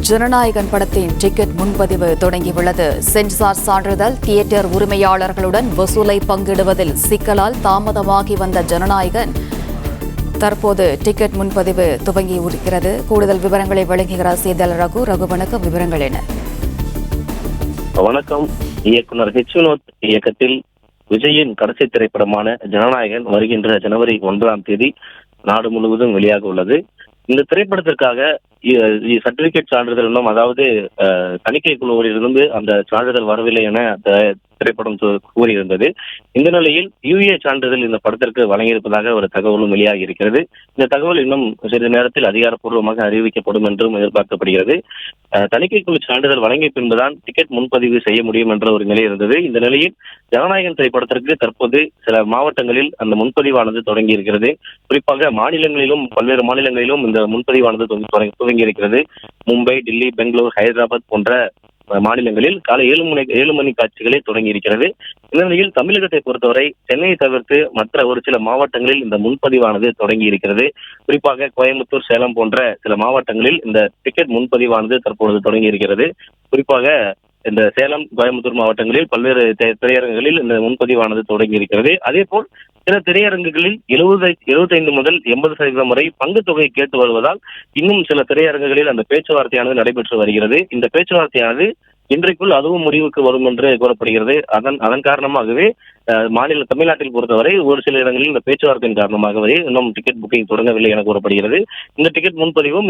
ஜனநாயகன் படத்தின் டிக்கெட் முன்பதிவு தொடங்கியுள்ளது. சென்சார் சான்றிதழ், தியேட்டர் உரிமையாளர்களுடன் வசூலை பங்கிடுவதில் சிக்கலால் தாமதமாகி வந்த ஜனநாயகன் தற்போது டிக்கெட் முன்பதிவு துவங்கியிருக்கிறது. கூடுதல் விவரங்களை வழங்குகிறார் செய்தியாளர் ரகு. வணக்கம், விவரங்கள் என்ன? வணக்கம். இயக்குனர் ஹெச் வினோத் இயக்கத்தில் விஜயின் கடைசி திரைப்படமான ஜனநாயகன் வருகின்ற ஜனவரி 1 நாடு முழுவதும் வெளியாக உள்ளது. இந்த திரைப்படத்திற்காக சர்டிபிகேட் சான்றிதழ் இன்னும், அதாவது தணிக்கை குழுவிலிருந்து அந்த சான்றிதழ் வரவில்லை என திரைப்படம் கூறியிருந்தது. இந்த நிலையில் யுஏ சான்றிதழ் இந்த படத்திற்கு வழங்கியிருப்பதாக ஒரு தகவலும் வெளியாகி இருக்கிறது. இந்த தகவல் இன்னும் சிறிது நேரத்தில் அதிகாரப்பூர்வமாக அறிவிக்கப்படும் என்றும் எதிர்பார்க்கப்படுகிறது. தணிக்கை குழு சான்றிதழ் வழங்கிய பின்புதான் டிக்கெட் முன்பதிவு செய்ய முடியும் என்ற ஒரு நிலை இருந்தது. இந்த நிலையில் ஜனநாயகன் திரைப்படத்திற்கு தற்போது சில மாவட்டங்களில் அந்த முன்பதிவானது தொடங்கி இருக்கிறது. குறிப்பாக மாநிலங்களிலும், பல்வேறு மாநிலங்களிலும் இந்த முன்பதிவானது துவங்கி இருக்கிறது. மும்பை, டெல்லி, பெங்களூர், ஹைதராபாத் போன்ற மாநிலங்களில் காலை 7 மணி காட்சிகளே தொடங்கி இருக்கிறது. இந்த நிலையில் தமிழகத்தை பொறுத்தவரை சென்னையை தவிர்த்து மற்ற ஒரு சில மாவட்டங்களில் இந்த முன்பதிவானது தொடங்கி இருக்கிறது. குறிப்பாக கோயம்புத்தூர், சேலம் போன்ற சில மாவட்டங்களில் இந்த டிக்கெட் முன்பதிவானது தற்பொழுது தொடங்கி இருக்கிறது. குறிப்பாக இந்த சேலம், கோயம்புத்தூர் மாவட்டங்களில் பல்வேறு திரையரங்குகளில் இந்த முன்பதிவானது தொடங்கி இருக்கிறது. அதே போல் சில திரையரங்குகளில் 75 முதல் 80% வரை பங்குத் தொகை கேட்டு வருவதால் இன்னும் சில திரையரங்குகளில் அந்த பேச்சுவார்த்தையானது நடைபெற்று வருகிறது. இந்த பேச்சுவார்த்தையானது இன்றைக்குள் அதுவும் முடிவுக்கு வரும் என்று கூறப்படுகிறது. அதன் காரணமாகவே தமிழ்நாட்டில் பொறுத்தவரை ஒரு சில இடங்களில் இந்த பேச்சுவார்த்தையின் காரணமாகவே இன்னும் டிக்கெட் புக்கிங் தொடங்கவில்லை என கூறப்படுகிறது. இந்த டிக்கெட் முன்பதிவும்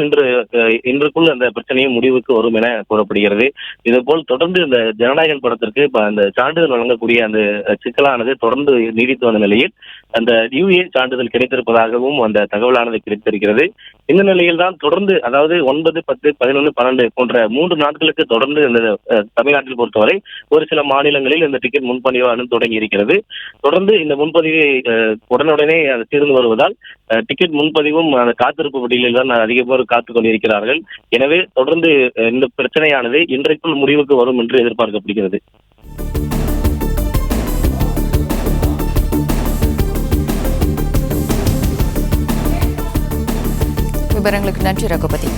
இன்றுக்குள் அந்த பிரச்சனையும் முடிவுக்கு வரும் என கூறப்படுகிறது. இதுபோல் தொடர்ந்து இந்த ஜனநாயகன் படத்திற்கு அந்த சான்றிதழ் வழங்கக்கூடிய அந்த சிக்கலானது தொடர்ந்து நீடித்து வந்த நிலையில் அந்த யுஏ சான்றிதழ் கிடைத்திருப்பதாகவும் அந்த தகவலானது கிடைத்திருக்கிறது. இந்த நிலையில் தான் தொடர்ந்து, அதாவது 9, 10, 11, 12 போன்ற 3 நாட்களுக்கு தொடர்ந்து இந்த தமிழ்நாட்டில் பொறுத்தவரை ஒரு சில மாநிலங்களில் இந்த டிக்கெட் முன்பதிவானது தொடங்கி இருக்கிறது. தொடர்ந்து இந்த முன்பதிவை உடனுடனே தீர்ந்து வருவதால் டிக்கெட் முன்பதிவும் அந்த காத்திருப்பு பட்டியலில் தான் அதிக பேர் காத்துக் கொண்டிருக்கிறார்கள். எனவே தொடர்ந்து இந்த பிரச்சனையானது இன்றைக்குள் முடிவுக்கு வரும் என்று எதிர்பார்க்கப்படுகிறது. விவரங்களுக்கு நன்றி ரகுபதி.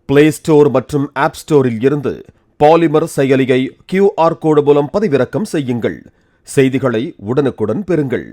பிளே ஸ்டோர் மற்றும் ஆப் ஸ்டோரில் இருந்து பாலிமர் செயலியை QR கோடு மூலம் பதிவிறக்கம் செய்யுங்கள். செய்திகளை உடனுக்குடன் பெறுங்கள்.